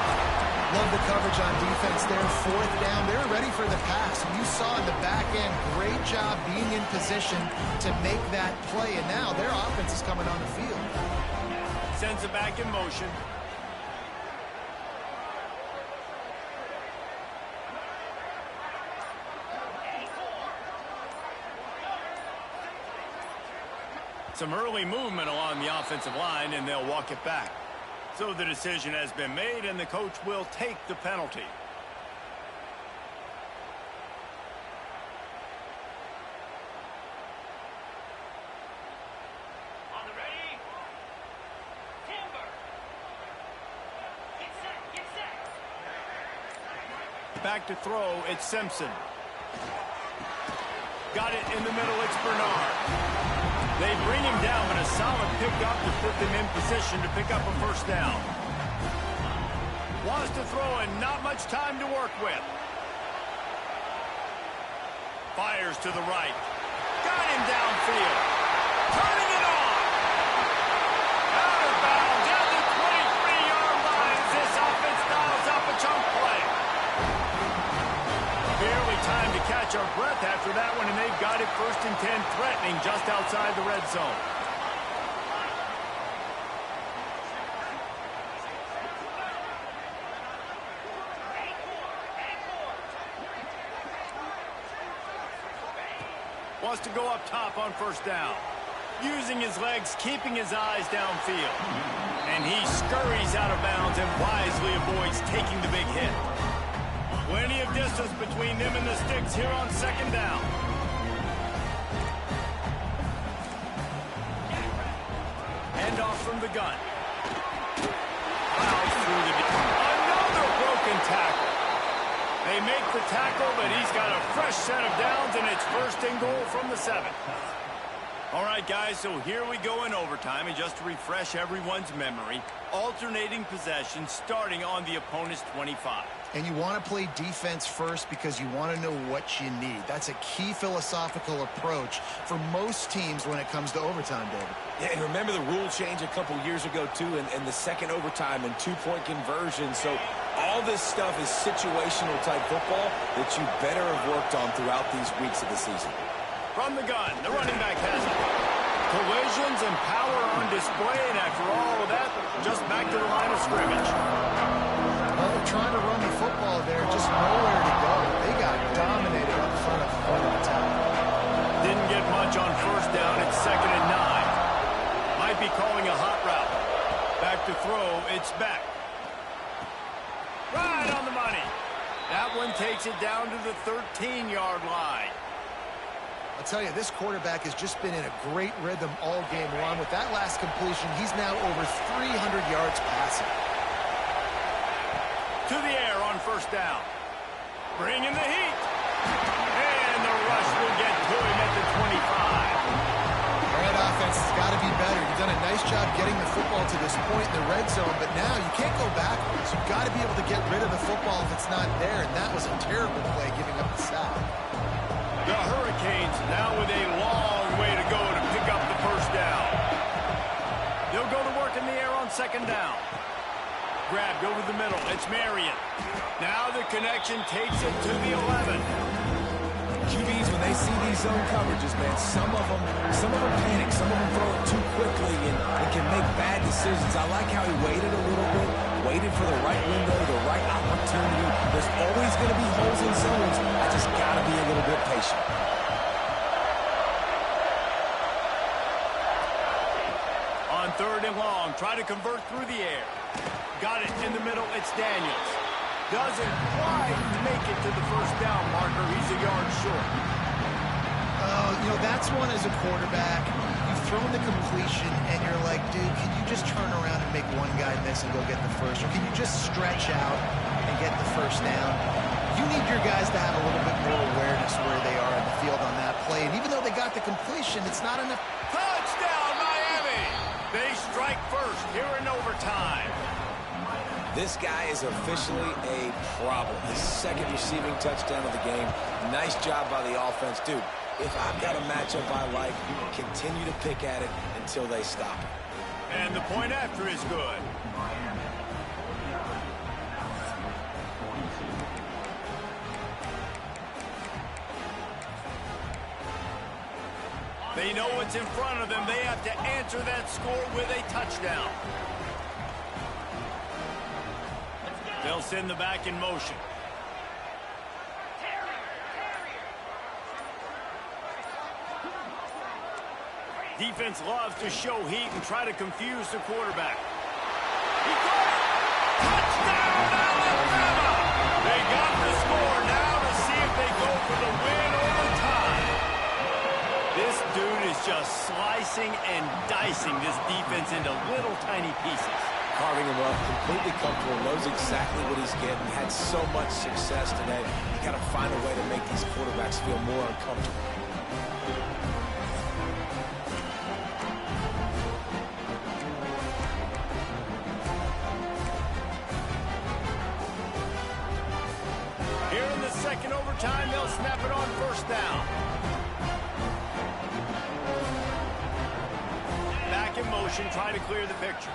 Love the coverage on defense there. 4th down. They're ready for the pass. You saw in the back end, great job being in position to make that play. And now their offense is coming on the field. Sends it back in motion. Some early movement along the offensive line, and they'll walk it back. So the decision has been made, and the coach will take the penalty. On the ready. Timber. Get set. Back to throw, it's Simpson. Got it in the middle, it's Bernard. They bring him down, but a solid pickup to put them in position to pick up a first down. Wants to throw and not much time to work with. Fires to the right. Got him downfield. Turning it on. Out of bounds at the 23-yard line as this offense dials up a chunk play. Barely time to catch our breath after that one, and they've got it 1st and 10, threatening just outside the red zone. Wants to go up top on 1st down. Using his legs, keeping his eyes downfield. And he scurries out of bounds and wisely avoids taking the big hit. Plenty of distance between them and the sticks here on 2nd down. Handoff from the gun. Out through the... Another broken tackle. They make the tackle, but he's got a fresh set of downs, and it's 1st and goal from the 7. All right, guys, so here we go in overtime, and just to refresh everyone's memory, alternating possession starting on the opponent's 25. And you want to play defense first because you want to know what you need. That's a key philosophical approach for most teams when it comes to overtime, David. Yeah, and remember the rule change a couple years ago, too, and the second overtime and 2-point conversion. So all this stuff is situational type football that you better have worked on throughout these weeks of the season. From the gun, the running back has it. Collisions and power on display, and after all of that, just back to the line of scrimmage. Well, they're trying to run the football there, just nowhere to go. They got dominated up front of the point of attack. Didn't get much on first down. It's 2nd and 9. Might be calling a hot route. Back to throw. It's back. Right on the money. That one takes it down to the 13-yard line. I'll tell you, this quarterback has just been in a great rhythm all game long. With that last completion, he's now over 300 yards passing. To the air on first down. Bring in the heat. And the rush will get to him at the 25. Red offense has got to be better. You've done a nice job getting the football to this point in the red zone, but now you can't go backwards. You've got to be able to get rid of the football if it's not there, and that was a terrible play, giving up the sack. The Hurricanes now with a long way to go to pick up the first down. They'll go to work in the air on 2nd down. Grabbed over the middle. It's Marion. Now the connection takes it to the 11. QBs, when they see these zone coverages, man, some of them panic, some of them throw it too quickly and can make bad decisions. I like how he waited a little bit, waited for the right window, the right opportunity. There's always going to be holes in zones. I just got to be a little bit patient. On 3rd and long, try to convert through the air. Got it in the middle. It's Daniels. Doesn't quite make it to the first down marker. He's a yard short. You know, that's one as a quarterback. You've thrown the completion, and you're like, dude, can you just turn around and make one guy miss and go get the first? Or can you just stretch out and get the first down? You need your guys to have a little bit more awareness where they are in the field on that play. And even though they got the completion, it's not enough. Touchdown, Miami! They strike first here in overtime. This guy is officially a problem. His 2nd receiving touchdown of the game. Nice job by the offense. Dude, if I've got a matchup I like, continue to pick at it until they stop. And the point after is good. They know what's in front of them. They have to answer that score with a touchdown. They'll send the back in motion. Defense loves to show heat and try to confuse the quarterback. He caught it! Touchdown, Alabama! They got the score now to see if they go for the win or the tie. This dude is just slicing and dicing this defense into little tiny pieces. Carving him up, completely comfortable, knows exactly what he's getting, had so much success today. You got to find a way to make these quarterbacks feel more uncomfortable. Here in the 2nd overtime, they'll snap it on first down. Back in motion, trying to clear the picture.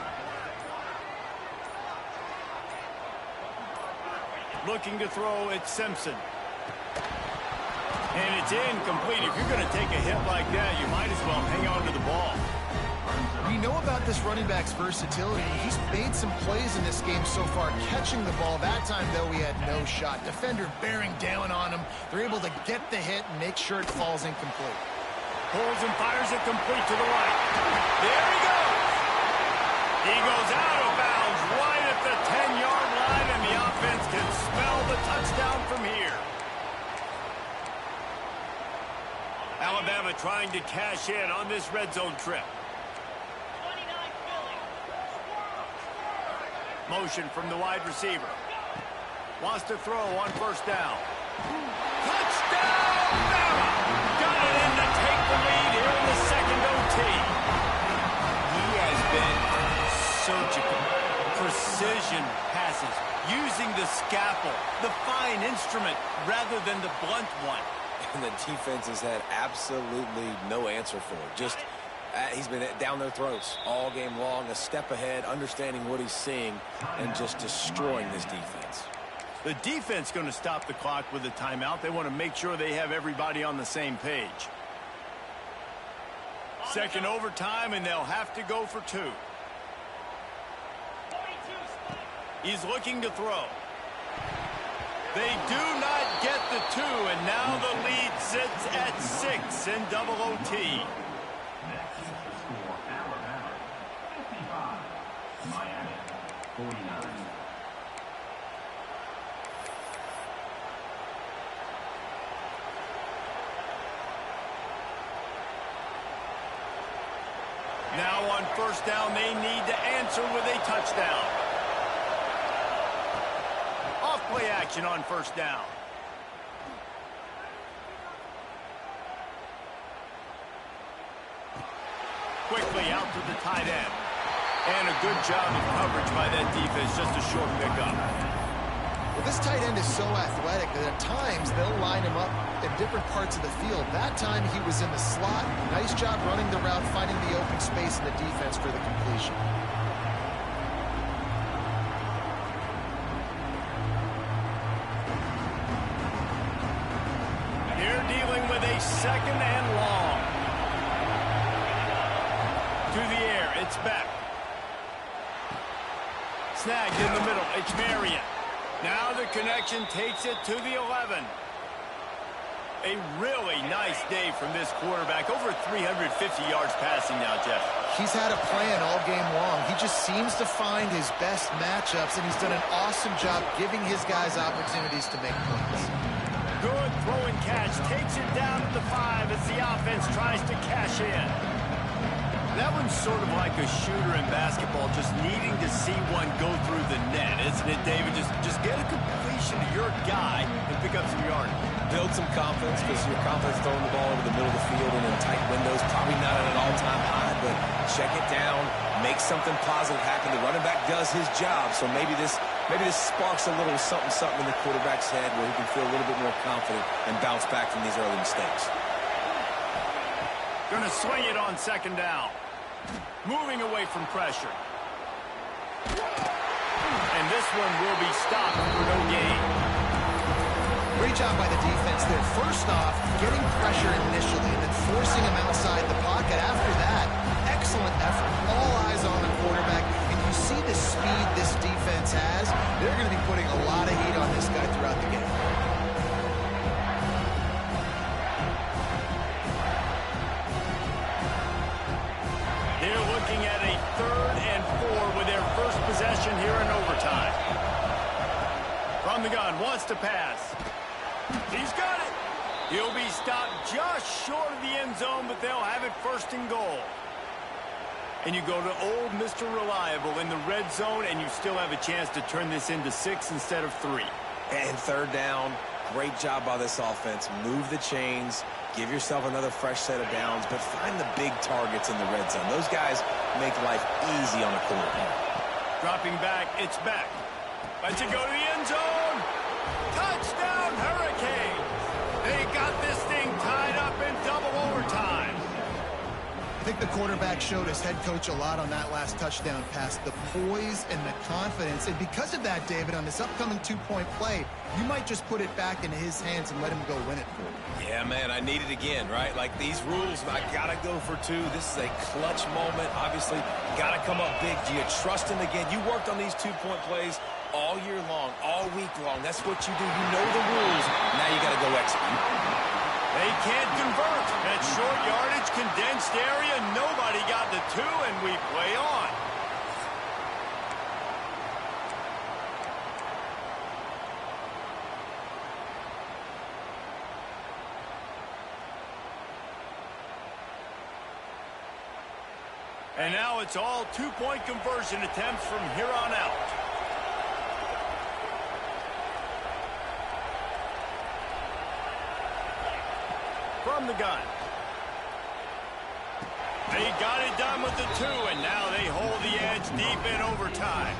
Looking to throw, it's Simpson. And it's incomplete. If you're going to take a hit like that, you might as well hang on to the ball. You know about this running back's versatility. He's made some plays in this game so far, catching the ball. That time, though, he had no shot. Defender bearing down on him. They're able to get the hit and make sure it falls incomplete. Pulls and fires it complete to the right. There he goes. He goes out of bounds right at the 10-yard line, and the offense can smell the touchdown from here. Alabama trying to cash in on this red zone trip. Motion from the wide receiver. Wants to throw on first down. Touchdown, Bama! Got it in to take the lead here in the 2nd OT. He has been surgical. Precision passes. Using the scalpel, the fine instrument, rather than the blunt one. And the defense has had absolutely no answer for it. Just, he's been down their throats all game long, a step ahead, understanding what he's seeing, and just destroying this defense. The defense going to stop the clock with a timeout. They want to make sure they have everybody on the same page. Second overtime, and they'll have to go for 2. 42 split. He's looking to throw. They do not get the 2, and now the lead sits at 6 in double OT. Next, the score, Alabama 55, Miami 49. Now on first down, they need to answer with a touchdown. Off-play action on first down. Quickly out to the tight end. And a good job of coverage by that defense, just a short pickup. Well, this tight end is so athletic that at times they'll line him up in different parts of the field. That time he was in the slot. Nice job running the route, finding the open space in the defense for the completion. They're dealing with a second and long. To the air, it's back. Snagged in the middle, it's Marion. Now the connection takes it to the 11. A really nice day from this quarterback. Over 350 yards passing now, Jeff. He's had a plan all game long. He just seems to find his best matchups, and he's done an awesome job giving his guys opportunities to make points. Good throw and catch. Takes it down to the 5 as the offense tries to cash in. That one's sort of like a shooter in basketball, just needing to see one go through the net, isn't it, David? Just get a completion to your guy and pick up some yardage. Build some confidence, because your confidence throwing the ball over the middle of the field and in tight windows, probably not at an all-time high, but check it down, make something positive happen. The running back does his job, so maybe this sparks a little something in the quarterback's head where he can feel a little bit more confident and bounce back from these early mistakes. Gonna swing it on second down. Moving away from pressure. And this one will be stopped for no gain. Great job by the defense there. First off, getting pressure initially and then forcing him outside the pocket. After that, excellent effort. All eyes on the quarterback. And you see the speed this defense has. They're going to be putting a lot of heat on this guy throughout the game. They're looking at a 3rd and 4 with their first possession here in overtime. From the gun, wants to pass. He's got it. He'll be stopped just short of the end zone, but they'll have it 1st and goal. And you go to old Mr. Reliable in the red zone, and you still have a chance to turn this into 6 instead of 3. And 3rd down, great job by this offense. Move the chains, give yourself another fresh set of downs, but find the big targets in the red zone. Those guys make life easy on a quarterback. Dropping back, it's back. Lets it go to the end zone. Touchdown, Hurricanes. They got this thing tied up in double overtime. I think the quarterback showed his head coach a lot on that last touchdown pass, the poise and the confidence. And because of that, David, on this upcoming 2-point play, you might just put it back into his hands and let him go win it for you. Yeah, man, I need it again, right? Like these rules, I got to go for 2. This is a clutch moment. Obviously, got to come up big. Do you trust him again? You worked on these 2-point plays all year long, all week long. That's what you do. You know the rules. Now you got to go execute. They can't convert. That short yardage, condensed area, nobody got the 2, and we play on. And now it's all 2-point conversion attempts from here on out. From the gun. They got it done with the 2, and now they hold the edge deep in overtime.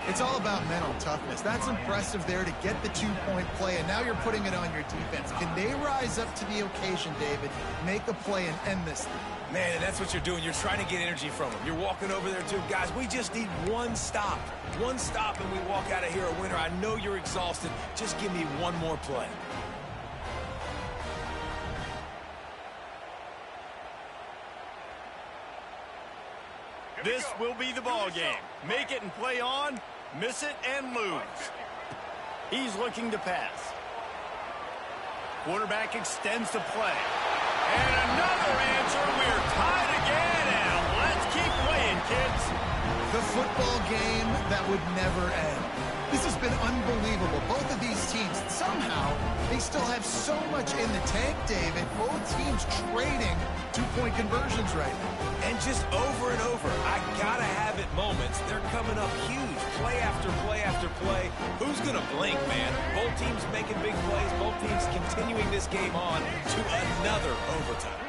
It's all about mental toughness. That's impressive there to get the 2-point play, and now you're putting it on your defense. Can they rise up to the occasion, David, make a play and end this thing? Man, and that's what you're doing. You're trying to get energy from them. You're walking over there, too. Guys, we just need one stop. One stop, and we walk out of here a winner. I know you're exhausted. Just give me one more play. – 2 This will be the ball game. Make it and play on, miss it and lose. He's looking to pass. Quarterback extends the play. And another answer. We're tied again, and let's keep playing, kids. The football game that would never end. This has been unbelievable. Both of these teams, somehow, they still have so much in the tank, David. Both teams trading two-point conversions right now. And just over and over, I gotta have it moments. They're coming up huge, play after play after play. Who's gonna blink, man? Both teams making big plays, both teams continuing this game on to another overtime.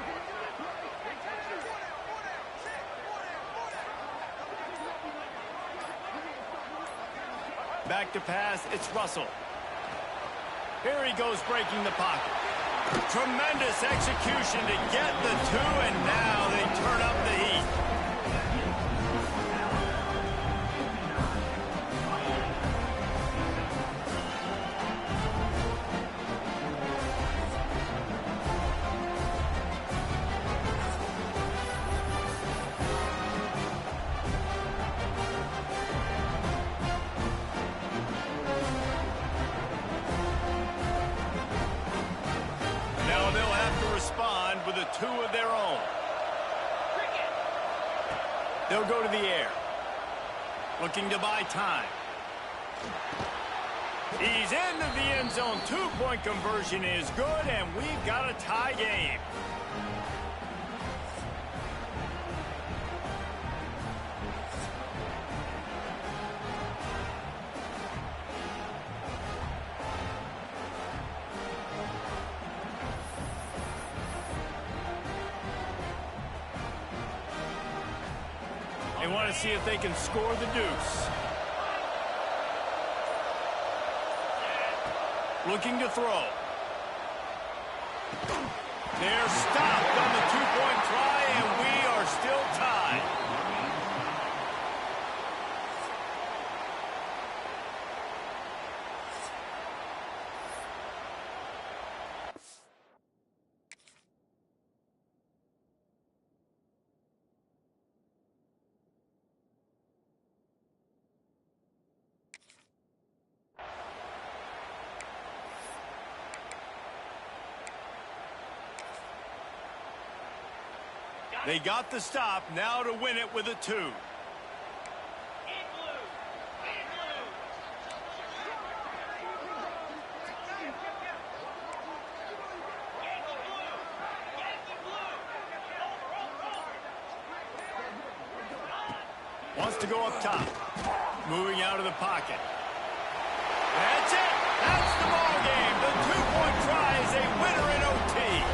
Back to pass, it's Russell. Here he goes breaking the pocket. Tremendous execution to get the two, and now they turn up the heat. With a two of their own. They'll go to the air. Looking to buy time. He's into the end zone. Two-point conversion is good, and we've got a tie game. They want to see if they can score the deuce. Looking to throw. They're stopped on the two-point try, and we are still tied. They got the stop, now to win it with a two. Wants to go up top. Moving out of the pocket. That's it. That's the ball game. The two-point try is a winner in OT.